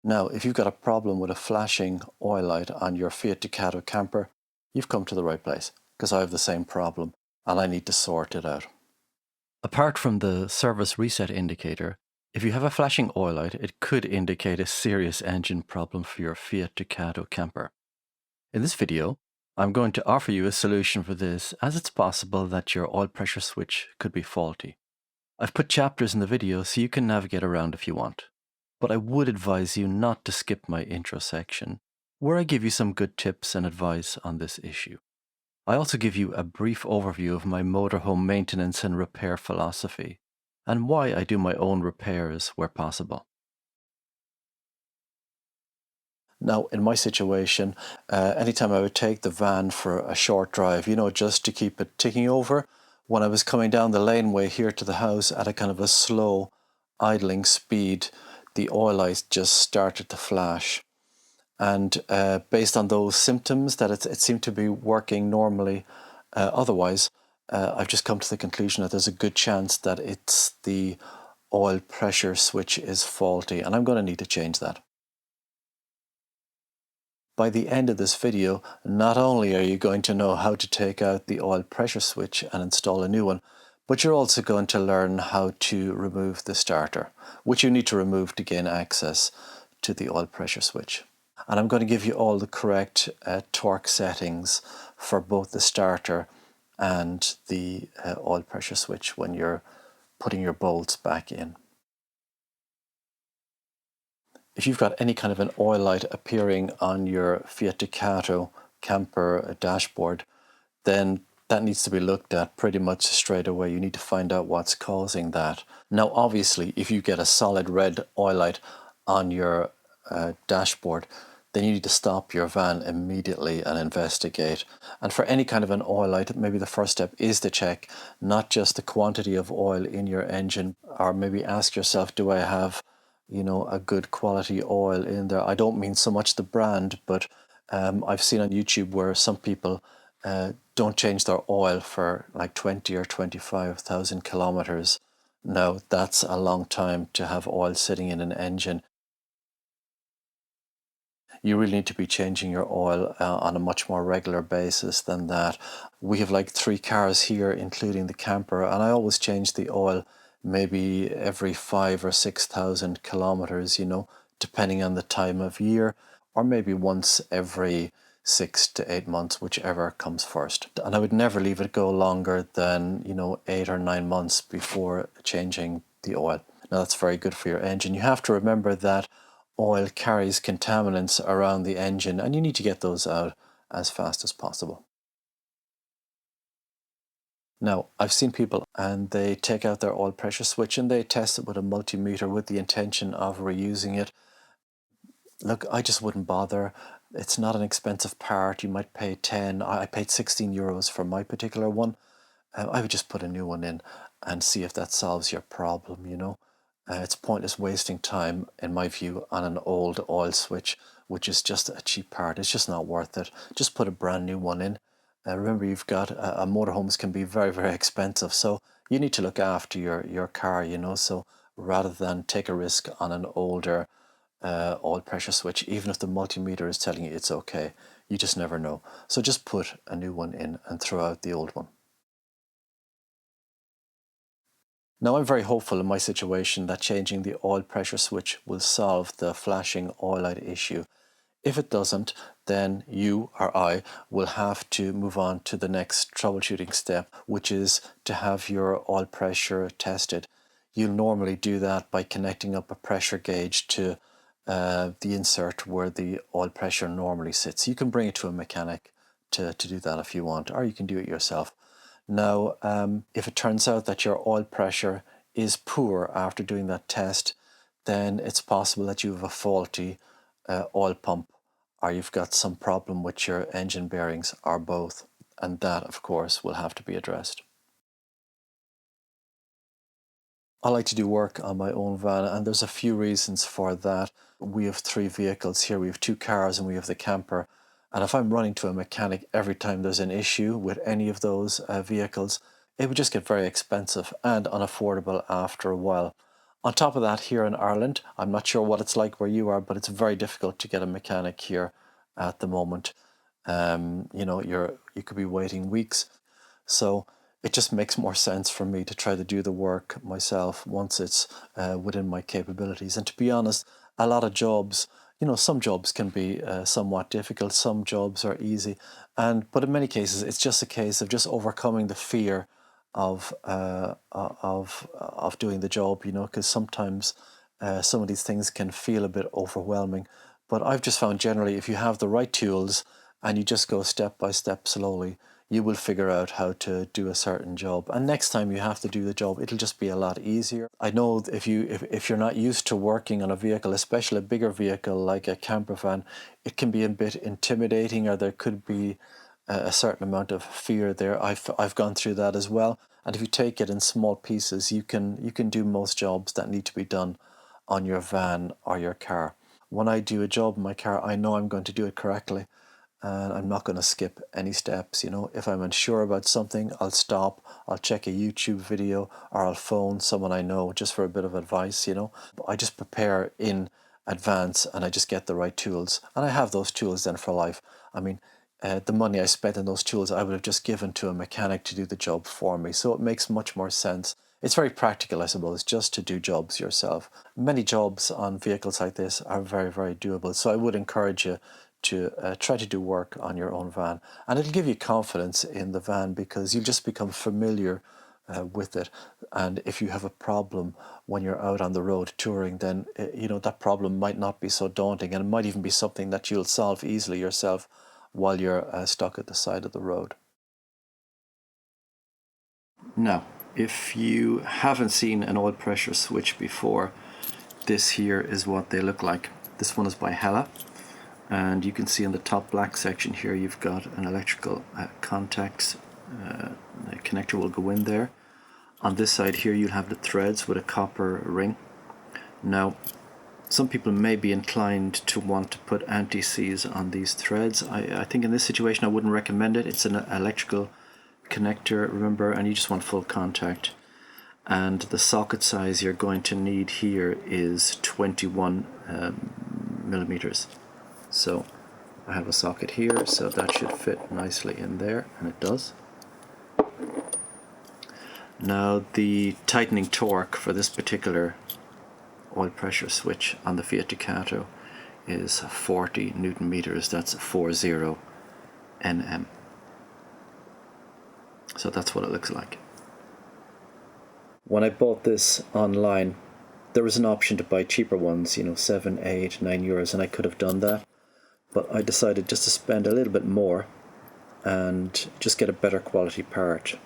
Now, if you've got a problem with a flashing oil light on your Fiat Ducato camper, you've come to the right place, because I have the same problem and I need to sort it out. Apart from the service reset indicator, if you have a flashing oil light, it could indicate a serious engine problem for your Fiat Ducato camper. In this video, I'm going to offer you a solution for this, as it's possible that your oil pressure switch could be faulty. I've put chapters in the video so you can navigate around if you want, but I would advise you not to skip my intro section, where I give you some good tips and advice on this issue. I also give you a brief overview of my motorhome maintenance and repair philosophy, and why I do my own repairs where possible. Now, in my situation, anytime I would take the van for a short drive, just to keep it ticking over, when I was coming down the laneway here to the house at a kind of a slow idling speed, the oil light just started to flash. And based on those symptoms that it seemed to be working normally otherwise, I've just come to the conclusion that there's a good chance that it's the oil pressure switch is faulty, and I'm going to need to change that. By the end of this video, not only are you going to know how to take out the oil pressure switch and install a new one, but you're also going to learn how to remove the starter, which you need to remove to gain access to the oil pressure switch. And I'm going to give you all the correct torque settings for both the starter and the oil pressure switch when you're putting your bolts back in. If you've got any kind of an oil light appearing on your Fiat Ducato camper dashboard, then that needs to be looked at pretty much straight away. You need to find out what's causing that. Now, obviously, if you get a solid red oil light on your dashboard, then you need to stop your van immediately and investigate. And for any kind of an oil light, maybe the first step is to check not just the quantity of oil in your engine, or maybe ask yourself, do I have a good quality oil in there? I don't mean so much the brand, but I've seen on YouTube where some people don't change their oil for like 20 or 25,000 kilometers. Now, that's a long time to have oil sitting in an engine. You really need to be changing your oil on a much more regular basis than that. We have like 3 cars here, including the camper, and I always change the oil maybe every 5 or 6,000 kilometers, depending on the time of year, or maybe once every 6 to 8 months, whichever comes first. And I would never leave it go longer than 8 or 9 months before changing the oil. Now, that's very good for your engine. You have to remember that oil carries contaminants around the engine, and you need to get those out as fast as possible. Now, I've seen people and they take out their oil pressure switch and they test it with a multimeter with the intention of reusing it. Look, I just wouldn't bother. It's not an expensive part. You might pay 10. I paid 16 euros for my particular one. I would just put a new one in and see if that solves your problem, It's pointless wasting time, in my view, on an old oil switch, which is just a cheap part. It's just not worth it. Just put a brand new one in. Remember, you've got motorhomes can be very, very expensive, so you need to look after your car, So rather than take a risk on an older oil pressure switch, even if the multimeter is telling you it's okay, you just never know. So just put a new one in and throw out the old one. Now, I'm very hopeful in my situation that changing the oil pressure switch will solve the flashing oil light issue. If it doesn't, then you or I will have to move on to the next troubleshooting step, which is to have your oil pressure tested. You'll normally do that by connecting up a pressure gauge to the insert where the oil pressure normally sits. You can bring it to a mechanic to do that if you want, or you can do it yourself. Now, if it turns out that your oil pressure is poor after doing that test, then it's possible that you have a faulty oil pump, or you've got some problem with your engine bearings, or both. And that, of course, will have to be addressed. I like to do work on my own van, and there's a few reasons for that. We have 3 vehicles here. We have 2 cars and we have the camper. And if I'm running to a mechanic every time there's an issue with any of those vehicles, it would just get very expensive and unaffordable after a while. On top of that, here in Ireland, I'm not sure what it's like where you are, but it's very difficult to get a mechanic here at the moment. You know, you could be waiting weeks. So it just makes more sense for me to try to do the work myself once it's within my capabilities. And to be honest, a lot of jobs, you know, some jobs can be somewhat difficult, some jobs are easy, but in many cases, it's just a case of just overcoming the fear of doing the job, you know, because sometimes some of these things can feel a bit overwhelming. But I've just found generally, if you have the right tools and you just go step by step slowly, you will figure out how to do a certain job. And next time you have to do the job, it'll just be a lot easier. I know if you're not used to working on a vehicle, especially a bigger vehicle like a camper van, it can be a bit intimidating, or there could be a certain amount of fear there. I've gone through that as well. And if you take it in small pieces, you can do most jobs that need to be done on your van or your car. When I do a job in my car, I know I'm going to do it correctly, and I'm not going to skip any steps. You know, if I'm unsure about something, I'll stop, I'll check a YouTube video, or I'll phone someone I know just for a bit of advice, you know. I just prepare in advance and I just get the right tools, and I have those tools then for life. I mean, the money I spent on those tools I would have just given to a mechanic to do the job for me, so it makes much more sense. It's very practical, I suppose, just to do jobs yourself. Many jobs on vehicles like this are very, very doable, so I would encourage you to try to do work on your own van, and it'll give you confidence in the van because you'll just become familiar with it. And if you have a problem when you're out on the road touring, then you know, that problem might not be so daunting, and it might even be something that you'll solve easily yourself while you're stuck at the side of the road. Now, if you haven't seen an oil pressure switch before, this here is what they look like. This one is by Hella, and you can see in the top black section here you've got an electrical contacts. The connector will go in there. On this side here you'll have the threads with a copper ring. Now, some people may be inclined to want to put anti-seize on these threads. I think in this situation I wouldn't recommend it. It's an electrical connector, remember, and you just want full contact. And the socket size you're going to need here is 21 millimeters. So I have a socket here, so that should fit nicely in there, and it does. Now, the tightening torque for this particular oil pressure switch on the Fiat Ducato is 40 Newton meters. That's 40 Nm. So that's what it looks like. When I bought this online, there was an option to buy cheaper ones, you know, 7, 8, 9 euros, and I could have done that. But I decided just to spend a little bit more and just get a better quality part.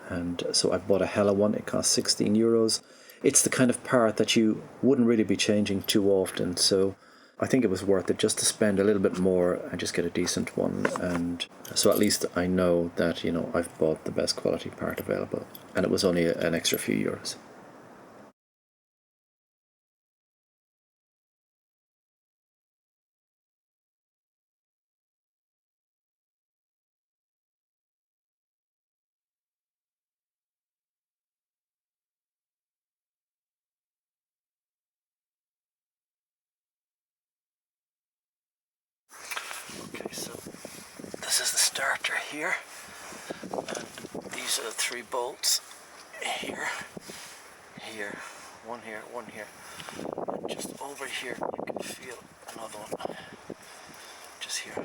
And so I bought a Hella one. It cost 16 euros. It's the kind of part that you wouldn't really be changing too often, so I think it was worth it just to spend a little bit more and just get a decent one. And so at least I know that, you know, I've bought the best quality part available, and it was only an extra few euros. Okay, so this is the starter here, and these are the 3 bolts here, one here, and just over here you can feel another one, just here.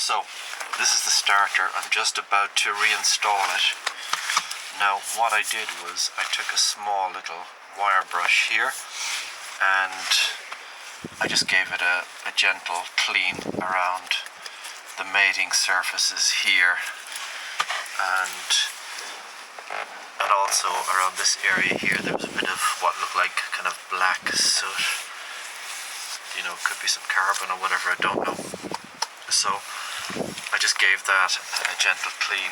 So this is the starter. I'm just about to reinstall it. Now what I did was I took a small little wire brush here and I just gave it a gentle clean around the mating surfaces here and also around this area here. There was a bit of what looked like kind of black soot, you know, could be some carbon or whatever, I don't know. So I just gave that a gentle clean.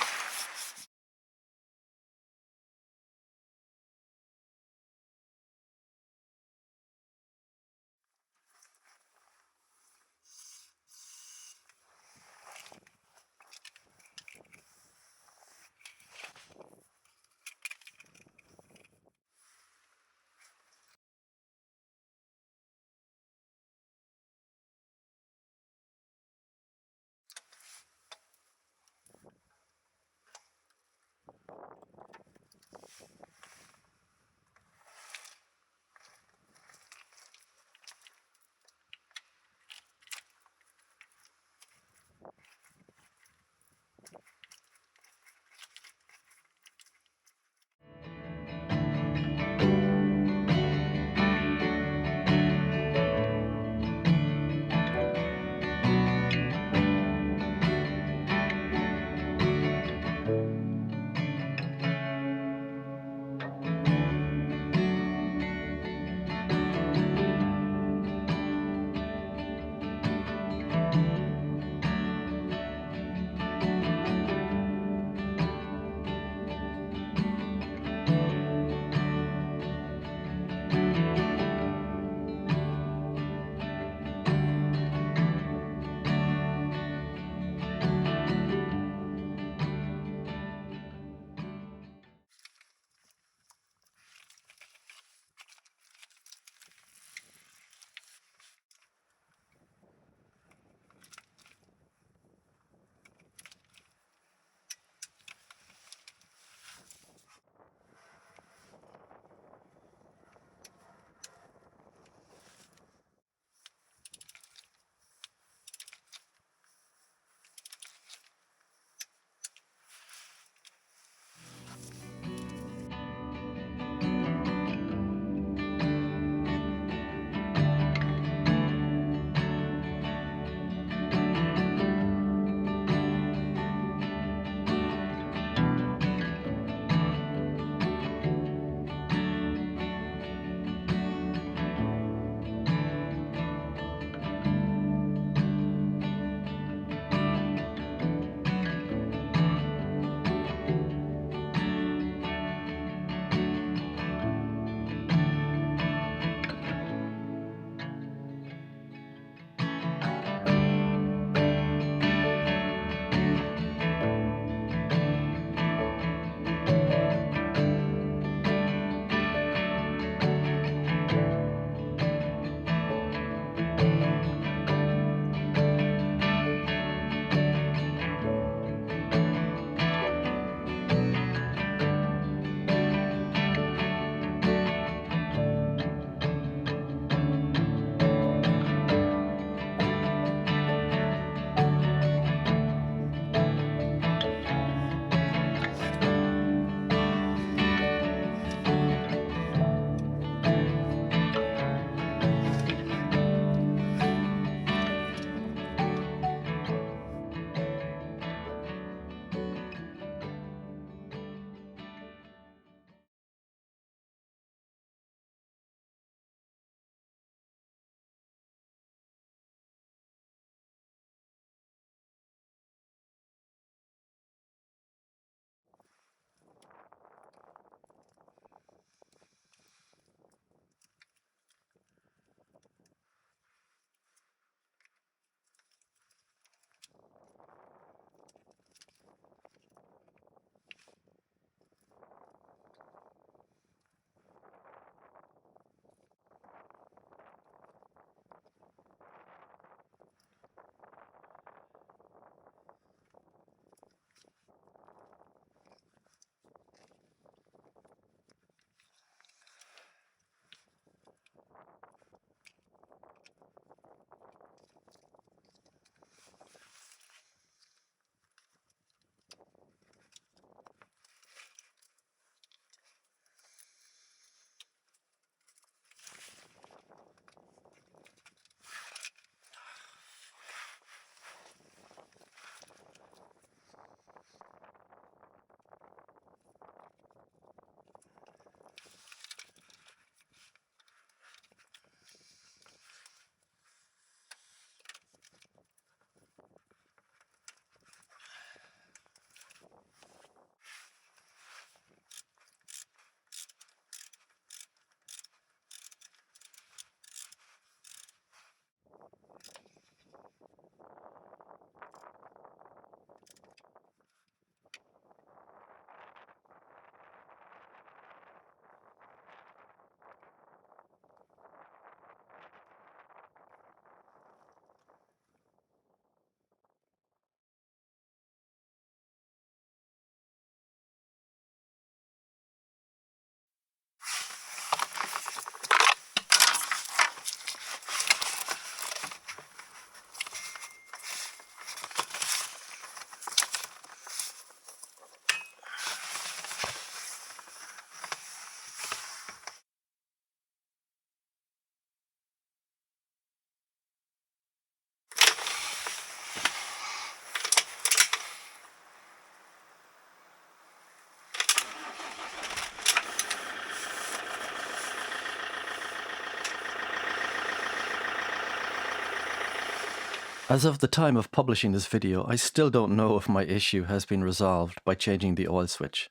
As of the time of publishing this video, I still don't know if my issue has been resolved by changing the oil switch.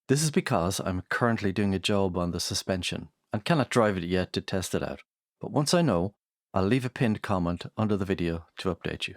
This is because I'm currently doing a job on the suspension and cannot drive it yet to test it out. But once I know, I'll leave a pinned comment under the video to update you.